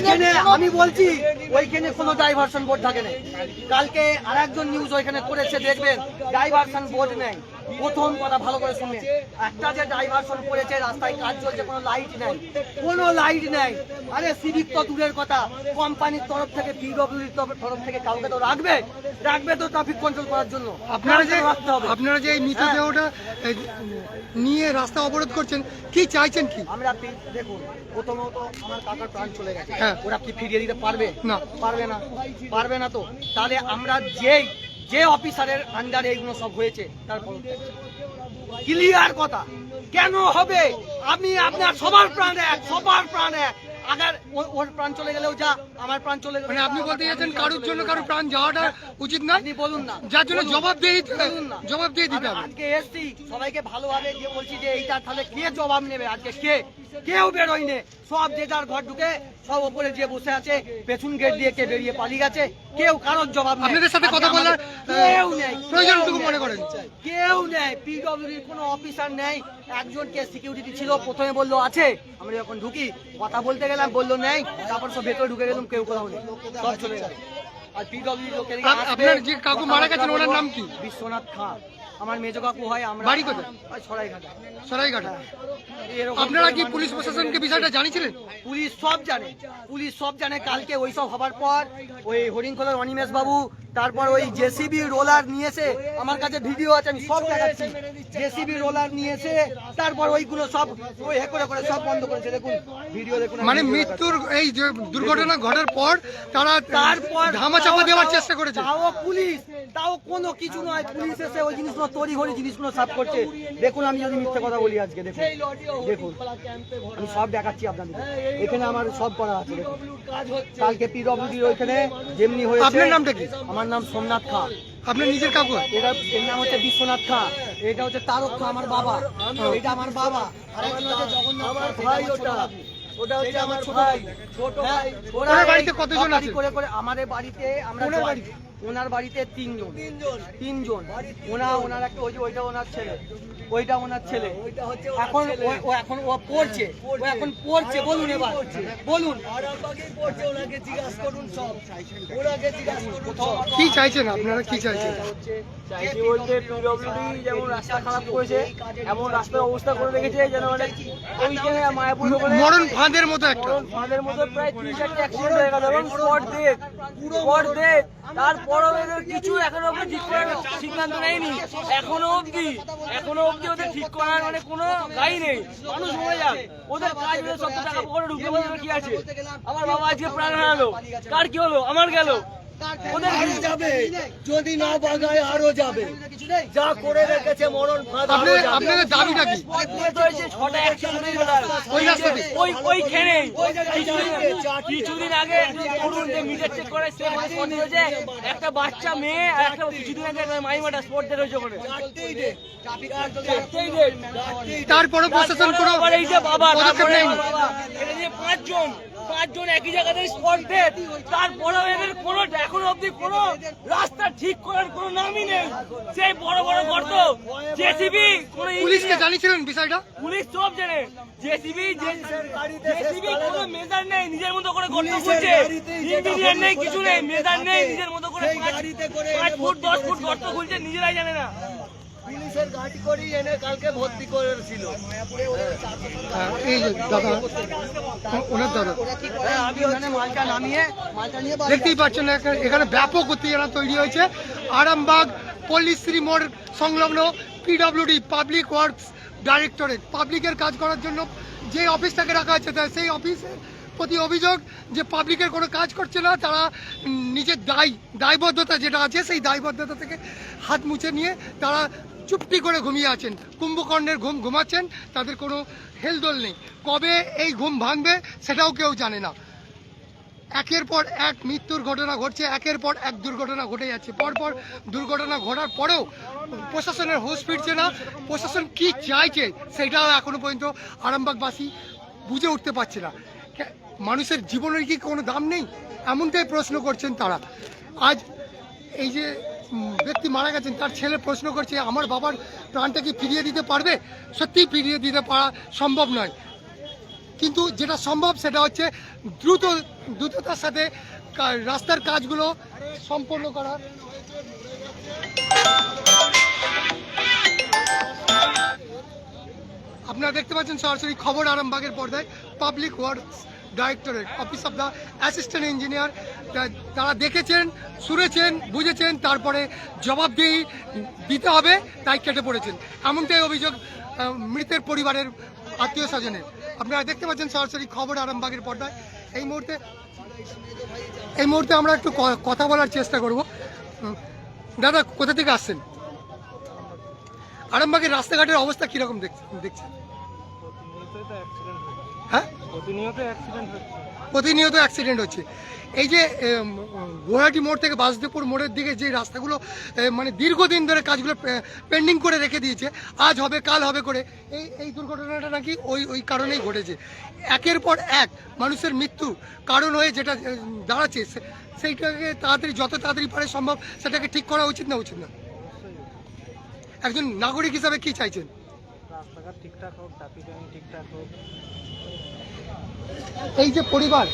ওইখানে আমি বলছি ওইখানে কোনো ডাইভারশন বোর্ড থাকে না। কালকে আরেকজন নিউজ ওইখানে করেছে, দেখবেন ডাইভারশন বোর্ড নেই। প্রথম কথা ভালো করে শুনবেন, একটা যে ডাইভারশন করেছে, রাস্তায় কাজ চলছে, কোনো লাইট নেই, কোনো লাইট নেই। আরে সিভিক তো দূরের কথা, কোম্পানির তরফ থেকে, পিডব্লিউডির তরফ থেকে কাউকে তো রাখবে তো ট্রাফিক কন্ট্রোল করার জন্য। আপনারা যে এই মৃতদেহটা নিয়ে রাস্তা অবরোধ করছেন, কি চাইছেন কি? আমরা দেখুন, প্রথমত আমার কাকার প্রাণ চলে গেছে, হ্যাঁ। ওরা কি ফিরিয়ে দিতে পারবে? না, পারবে না তো। তাহলে আমরা যে অফিসারের আন্ডারে এইগুলো সব হয়েছে, তারপর ক্লিয়ার কথা, কেন হবে? আমি আপনার সবার প্রাণ এক। আগার ওর প্রাণ চলে গেলেও যা, আমার প্রাণ চলে গেলে, মানে আপনি বলতে চাইছেন কারোর জন্য কারো প্রাণ যাওয়াটা উচিত না? আপনি বলুন না, যার জন্য জবাব দিয়ে দিতে হবে। আজকে এসছি সবাইকে ভালোভাবে দিয়ে বলছি যে এইটা তাহলে কে জবাব নেবে? আজকে কেউ বেরোয়নি, সব যে যার ঘর ঢুকে সব ওপরে যে বসে আছে, পেছন গেট দিয়ে কে বেরিয়ে পালিয়ে গেছে, কেউ কারোর জবাব নেই। আপনাদের সাথে কথা বলার কেউ নেই, প্রয়োজনটুকু মনে করেন? কেউ নেই, পিডব্লিউডির কোনো অফিসার নেই। একজনকে সিকিউরিটি ছিল, প্রথমে বললো আছে, আমরা যখন ঢুকি কথা বলতে গেলাম বললো নেই, তারপর সব ভেতরে ঢুকে গেলাম, কেউ কোথাও নেই, সব চলে গেল। আর পিডব্লিউডি লোকের আপনার যে কাকু মারা গেছেন ওনার নাম কি? বিশ্বনাথ খাঁ, আমার মেজো কাকু হয়। আমরা বাড়ি কোথায়? সরাইঘাটা। আপনারা কি পুলিশ প্রশাসনকে বিষয়টা জানিয়েছিলেন? পুলিশ সব জানে। কালকে ওইসব হবার পর ওই হরিণখোলার অনিমেষ বাবু, তারপর ওই জেসিবি রোলার নিয়েছে, আমার কাছে ভিডিও আছে, আমি সব দেখাচ্ছি। জেসিবি রোলার নিয়েছে, তারপর ওইগুলো সব ওই করে সব বন্ধ করেছে। দেখুন ভিডিও, দেখুন। মানে মৃত্যুর এই যে দুর্ঘটনা ঘটার পর তারপর ধামাচাপা দেওয়ার চেষ্টা করেছে। তাও কোনো কিছু নয়, পুলিশ এসে ওই জিনিসগুলো তড়িঘড়ি জিনিসগুলো সাফ করছে। দেখুন, আমি যদি মিথ্যে কথা বলি আজকে, দেখুন আমি সব দেখাচ্ছি আপনাদের, এখানে আমার সব করা আছে। কালকে পিডব্লিউডির ওইখানে যেমনি হয়েছে। আপনার নামটা কি? আমার নাম সোমনাথ খাঁ। আপনার নিজের কাকু? এর নাম হচ্ছে বিশ্বনাথ খাঁ, এটা হচ্ছে তারক খাঁ, আমার বাবা। এটা আমার বাবা, আমার ভাই, ওটা হচ্ছে আমার ভাই, ছোট ভাই। ওরা বাড়িতে কতজন আছে? করে আমাদের বাড়িতে আমরা ওনার বাড়িতে তিনজন। ওনার একটা ওইটা ওনার ছেলে, এখন ও পড়ছে, বলুন এবার বলুন, কি চাইছেন আপনারা? কি চাইছেন? চাইছি বলতে পিডব্লিউডি যেমন রাস্তা খারাপ করেছে, এমন রাস্তার অবস্থা করে রেখেছে যেন মানে ওইখানে মায়াপুর মরণ ফাঁদের মতো প্রায় 3-4টা অ্যাক্সিডেন্ট হয়ে গেল এবং স্পট ডেথ। তারপরও এদের কিছু এখনো অব্দি ঠিক করার সিদ্ধান্ত নেয়নি। এখনো অব্দি ওদের ঠিক করার মানে কোনো গাই নেই। মানুষ মরে যাক, ওদের কাজ হলে 70 টাকা পকেটে ঢুকে বলবে কি আছে? আমার বাবা আজকে প্রাণ হারালো, কার কি হলো? আমার গেল। ওদের যাবে, যদি না বাগায় আরো যাবে, যা করে রেখেছে মরণ ফাঁদ। আপনাদের দাবিটা কি? ওইখানে কিছুদিন আগে মিটার চেক করে একটা বাচ্চা মেয়ে আর একটা কিছুদিন আগে মাইমাটা স্পট ডেট হয়েছে ওখানে। তারপরে প্রশাসন কোনো পদক্ষেপ নেয়নি। পাঁচজন একই জায়গাতে স্পট ডেট, তারপরেও এদের কোনো এখনো অব্দি কোনো রাস্তা ঠিক করার কোনো নামই নেই। সেই বড় গর্ত, জেসিবি পুলিশকে জানিয়েছিলেন বিষয়টা? পুলিশ সব জানে। জেসিবি কোনো মেজার নেই, নিজের মতো করে গর্ত খুঁজছে। ইঞ্জিনিয়ার নেই, কিছু নেই, মেজার নেই, নিজের মতো করে 5 ফুট 10 ফুট গর্ত খুঁজছে, নিজেরাই জানে না। পুলিশের গাড়ি করে এনে কালকে ভর্তি করেছিল। এই যে দাদা, ওনার দাদা, আমি ওখানে মালটা নিয়ে দেখতেই পাচ্ছেন এখানে ব্যাপক উত্তেজনা তৈরি হয়েছে। আরামবাগ পল্লীশ্রী মোড় সংলগ্ন পিডব্লিউডি পাবলিক ওয়ার্কস ডাইরেক্টরেট, পাবলিকের কাজ করার জন্য যে অফিসটাকে রাখা হয়েছে, সেই অফিসের প্রতি অভিযোগ যে পাবলিকের কোনো কাজ করছে না। তারা নিজের দায়বদ্ধতা যেটা আছে, সেই দায়বদ্ধতা থেকে হাত মুছে নিয়ে তারা চুপটি করে ঘুমিয়ে আছেন, কুম্ভকর্ণের ঘুমাচ্ছেন। তাদের কোনো হেলদোল নেই। কবে এই ঘুম ভাঙবে সেটাও কেউ জানে না। একের পর এক মৃত্যুর ঘটনা ঘটছে, একের পর এক দুর্ঘটনা ঘটে যাচ্ছে। পরপর দুর্ঘটনা ঘটার পরেও প্রশাসনের হুঁশ ফিরছে না। প্রশাসন কি চাইছে সেটাও এখনো পর্যন্ত আরামবাগবাসী বুঝে উঠতে পারছে না। মানুষের জীবনের কি কোনো দাম নেই? এমনটাই প্রশ্ন করছেন তারা। আজ এই যে ব্যক্তি মারা গেছেন, তার ছেলে প্রশ্ন করছে আমার বাবার প্রাণটা কি ফিরিয়ে দিতে পারবে? সত্যিই ফিরিয়ে দিতে পারা সম্ভব নয়। কিন্তু যেটা সম্ভব সেটা হচ্ছে দ্রুততার সাথে রাস্তার কাজগুলো সম্পন্ন করা। আপনারা দেখতে পাচ্ছেন সরাসরি খবর আরামবাগের পর্দায় public works directorate office of the assistant engineer. তারা দেখেছেন, শুনেছেন, বুঝেছেন, তারপরে জবাবদিহি দিতে হবে তাই কেটে পড়েছেন, এমনটাই অভিযোগ মৃতের পরিবারের আত্মীয় স্বজনের। আপনারা দেখতে পাচ্ছেন সরাসরি খবর আরামবাগের পর্দায়। এই মুহূর্তে আমরা একটু কথা বলার চেষ্টা করব। দাদা, কোথা থেকে আসছেন? আরামবাগের রাস্তাঘাটের অবস্থা কিরকম দেখছেন? হ্যাঁ, প্রতিনিয়ত অ্যাক্সিডেন্ট হচ্ছে। এই যে গুয়াহাটি মোড় থেকে বাসুদেবপুর মোড়ের দিকে যে রাস্তাগুলো মানে দীর্ঘদিন ধরে কাজগুলো পেন্ডিং করে রেখে দিয়েছে, আজ হবে কাল হবে করে, এই দুর্ঘটনাটা নাকি ওই কারণেই ঘটেছে। একের পর এক মানুষের মৃত্যু কারণ হয়ে যেটা দাঁড়াচ্ছে, সেইটাকে যত তাড়াতাড়ি পারে সম্ভব সেটাকে ঠিক করা উচিত না? একজন নাগরিক হিসাবে কি চাইছেন? রাস্তাঘাট ঠিকঠাক হোক, ট্রাফিক ঠিকঠাক হোক। এই যে পরিবার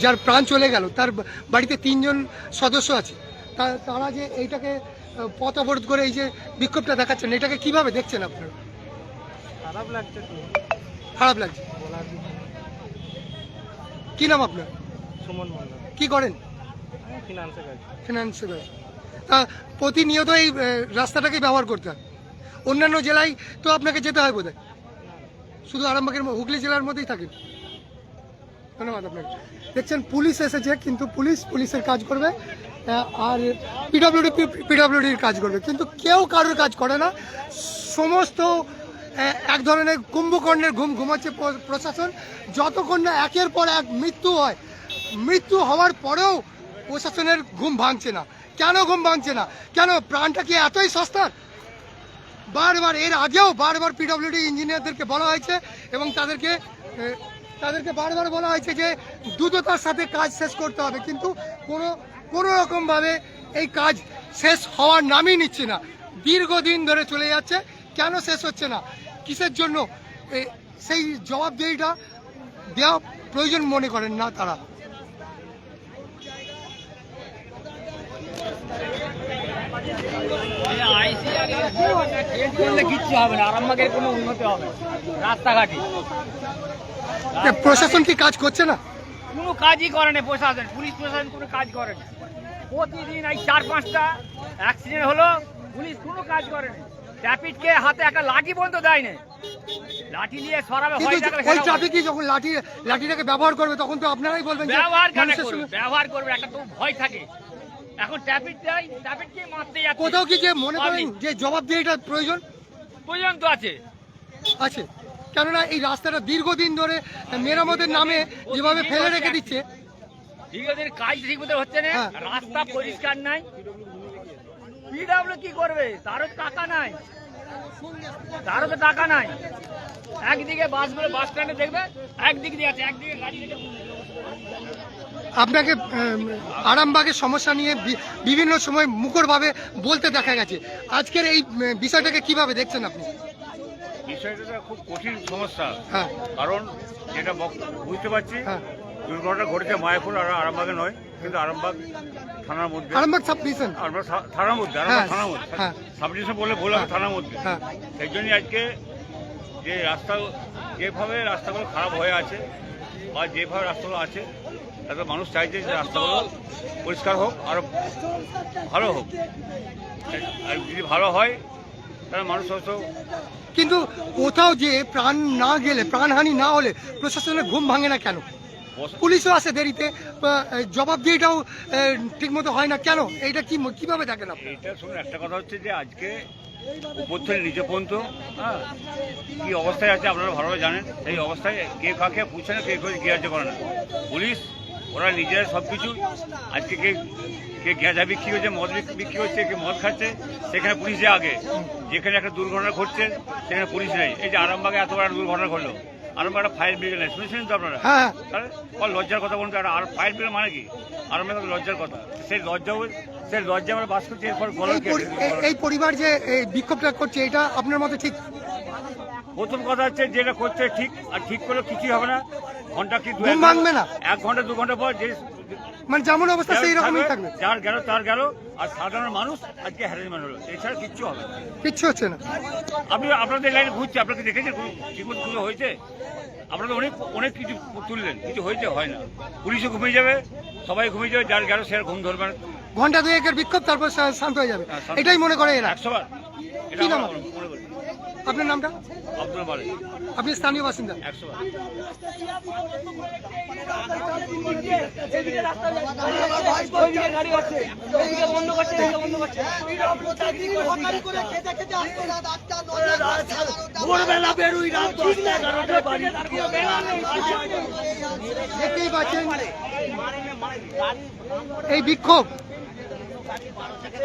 যার প্রাণ চলে গেল, তার বাড়িতে 3 জন সদস্য আছে, তারা যে এইটাকে পথ অবরোধ করে এই যে বিক্ষোভটা দেখাচ্ছেন, এটাকে কিভাবে দেখছেন আপনারা? খারাপ লাগছে। কি নাম আপনার? সুমন মন্ডল। কি করেন? ফিনান্সে কাজ। তা প্রতিনিয়ত এই রাস্তাটাকে ব্যবহার করতে হয়। অন্যান্য জেলায় তো আপনাকে যেতে হয় বোধহয়, শুধু আরামবাগের হুগলি জেলার মধ্যেই থাকেন। ধন্যবাদ আপনাকে। দেখছেন পুলিশ এসেছে, কিন্তু পুলিশের কাজ করবে আর পিডব্লিউডির কাজ করবে, কিন্তু কেউ কারোর কাজ করে না। সমস্ত এক ধরনের কুম্ভকর্ণের ঘুমাচ্ছে প্রশাসন। যতক্ষণ না একের পর এক মৃত্যু হওয়ার পরেও প্রশাসনের ঘুম ভাঙছে না। কেন ঘুম ভাঙছে না? কেন? প্রাণটা কি এতই সস্তার? বারবার এর আগেও বারবার পিডব্লিউডি ইঞ্জিনিয়ারদেরকে বলা হয়েছে এবং তাদেরকে বারবার বলা হয়েছে যে দ্রুততার সাথে কাজ শেষ করতে হবে, কিন্তু কোনো রকমভাবে এই কাজ শেষ হওয়ার নামই নিচ্ছে না। দীর্ঘদিন ধরে চলে যাচ্ছে, কেন শেষ হচ্ছে না, কিসের জন্য, সেই জবাবদিহিটা দেওয়া প্রয়োজন মনে করেন না তারা। কিচ্ছু হবে না, আরামবাগের কোনো উন্নতি হবে না। রাস্তাঘাটে প্রশাসন কি কাজ করছে না? কোনো কাজই করে না প্রশাসন, পুলিশ প্রশাসন কোনো কাজ করে না। প্রতিদিন এই 4-5টা অ্যাক্সিডেন্ট হলো, পুলিশ কোনো কাজ করে না। ট্রাফিককে হাতে একটা লাঠি পর্যন্ত দেয় না, লাঠি নিয়ে সরাবে। ওই ট্রাফিকই যখন লাঠিটাকে ব্যবহার করবে, তখন তো আপনারাই বলবেন ব্যবহার করবে, একটা তো ভয় থাকে। এখন ট্রাফিককে মারতে যাচ্ছে। কোথাও কি যে মনে করেন যে জবাবদিহিটা প্রয়োজন তো আছে? কেননা এই রাস্তাটা দীর্ঘদিন ধরে মেরামতের নামে যেভাবে ফেলে রেখে দিচ্ছে, দীর্ঘদিন কাজ ঠিক মতো হচ্ছে না, রাস্তা পরিষ্কার নাই। পিডব্লিউ কি করবে? তারও তো টাকা নাই। একদিকে বাসগুলো বাস স্ট্যান্ডে দেখবে, একদিক দিয়ে আছে, একদিকে গাড়ি। আপনাকে আরামবাগের সমস্যা নিয়ে বিভিন্ন সময় মুখরভাবে বলতে দেখা গেছে। আজকের এই বিষয়টাকে কিভাবে দেখছেন আপনি? বিষয়টা খুব কঠিন সমস্যা। হ্যাঁ, কারণ যেটা বুঝতে পারছি, দুর্ঘটনা ঘটেছে মায়াপুর আর আরামবাগে নয়, কিন্তু আরামবাগ থানার মধ্যে। আরামবাগ সাব ডিভিশন থানার মধ্যে, সাব ডিভিশন বলে ভুল হবে, থানার মধ্যে। সেই জন্যই আজকে যেভাবে রাস্তাগুলো খারাপ হয়ে আছে বা যেভাবে রাস্তাগুলো আছে, তাতে মানুষ চাইছে যে রাস্তাগুলো পরিষ্কার হোক, আরো ভালো হোক। আর যদি ভালো হয় তাহলে মানুষ হয়তো। কিন্তু কোথাও যে প্রাণহানি না হলে প্রশাসনের ঘুম ভাঙে না কেন? পুলিশও আসে দেরিতে, জবাবদিহিটাও ঠিক মতো হয় না কেন? এইটা কিভাবে দেখেন আপনি? এটা শুনুন, একটা কথা হচ্ছে যে আজকে উপর থেকে নিচে পর্যন্ত কি অবস্থায় আছে আপনারা ভালোভাবে জানেন। এই অবস্থায় কে কাকে পুছে না, কে গ্রাহ্য করে না। পুলিশ ওরা নিজেরা সব কিছু, আজকে কে গেঁজা বিক্রি হচ্ছে, মদ বিক্রি হচ্ছে, কে মদ খাচ্ছে, সেখানে পুলিশ আগে। যেখানে একটা দুর্ঘটনা ঘটছে সেখানে পুলিশ নেই। এই যে আরামবাগে এত বড় দুর্ঘটনা ঘটলো, আরামবাগ একটা ফায়ার ব্রিগেড নেই, শুনেছেন তো আপনারা? তাহলে লজ্জার কথা বলুন। আর ফায়ার ব্রিগেড মানে কি? আরামবাগ লজ্জার কথা। সেই লজ্জা আমরা বাস করছি। এরপর এই পরিবার যে বিক্ষোভটা করছে, এটা আপনার মতে ঠিক? প্রথম কথা হচ্ছে যেটা করছে ঠিক, আর ঠিক করলে কিছুই হবে না। ঘন্টা কি ঘুম ভাঙবে না? 1 ঘন্টা 2 ঘন্টা পর যে মানে যেমন অবস্থা সেই রকমই থাকবে। যার গেল তার গেল, আর সাধারণ মানুষ আজকে হ্যারাসমেন্ট হলো, এছাড়া কিচ্ছু হবে না। কিচ্ছু হচ্ছে না। আপনি আপনাদের লাইনে ঘুরছে, আপনাকে দেখেছেন ঠিক মতো কিছু হয়েছে? আপনারা অনেক অনেক কিছু তুললেন, কিছু হয়েছে? হয় না। পুলিশও ঘুমিয়ে যাবে, সবাই ঘুমিয়ে যাবে, যার গেল সে আর ঘুম ধরবে না। ঘন্টা দুয়েকের বিক্ষোভ, তারপর শান্ত হয়ে যাবে, হ্যাঁ, শান্ত। এটাই মনে করে এরা। 100 বার এটা কি নাম আমরা আপনার? মনে করি। আপনার নামটা? আব্দুল মালিক। আপনি স্থানীয় বাসিন্দা। 100 বার। এদিকে রাস্তা ওইদিকে গাড়ি আছে, ওইদিকে বন্ধ করছে, এদিকে বন্ধ করছে। ভোরবেলা বেরোই, রাত 10-11টায় বাড়ি। দেখতেই পাচ্ছেন এই বিক্ষোভ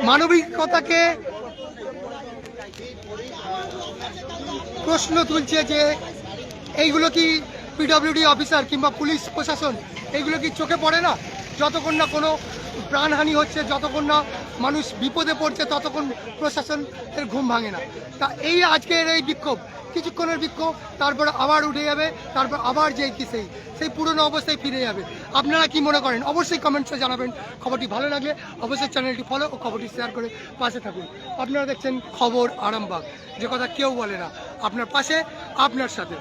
মানবিকতাকে প্রশ্ন তুলছে যে এইগুলো কি পিডব্লিউডি অফিসার কিংবা পুলিশ প্রশাসন এইগুলো কি চোখে পড়ে না? যতক্ষণ না কোনো প্রাণহানি হচ্ছে, যতক্ষণ না মানুষ বিপদে পড়ছে, ততক্ষণ প্রশাসনের ঘুম ভাঙে না। তা এই আজকের এই বিক্ষোভ কিছুক্ষণের বিক্ষোভ, তারপর আবার উঠে যাবে, তারপর আবার যেই কি সেই পুরনো অবস্থায় ফিরে যাবে। আপনারা কি মনে করেন অবশ্যই কমেন্টসে জানাবেন। খবরটি ভালো লাগলে অবশ্যই চ্যানেলটি ফলো ও খবরটি শেয়ার করে পাশে থাকুন। আপনারা দেখছেন খবর আরামবাগ, যে কথা কেউ বলে না, আপনার পাশে, আপনার সাথে।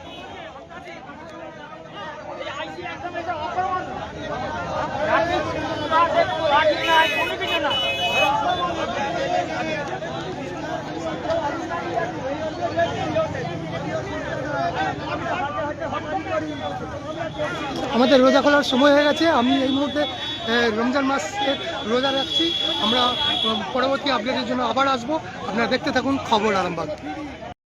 আমাদের রোজা খোলার সময় হয়ে গেছে। আমি এই মুহূর্তে রমজান মাসে রোজা রাখছি। আমরা পরবর্তী আপডেটের জন্য আবার আসবো। আপনারা দেখতে থাকুন খবর আরামবাগ।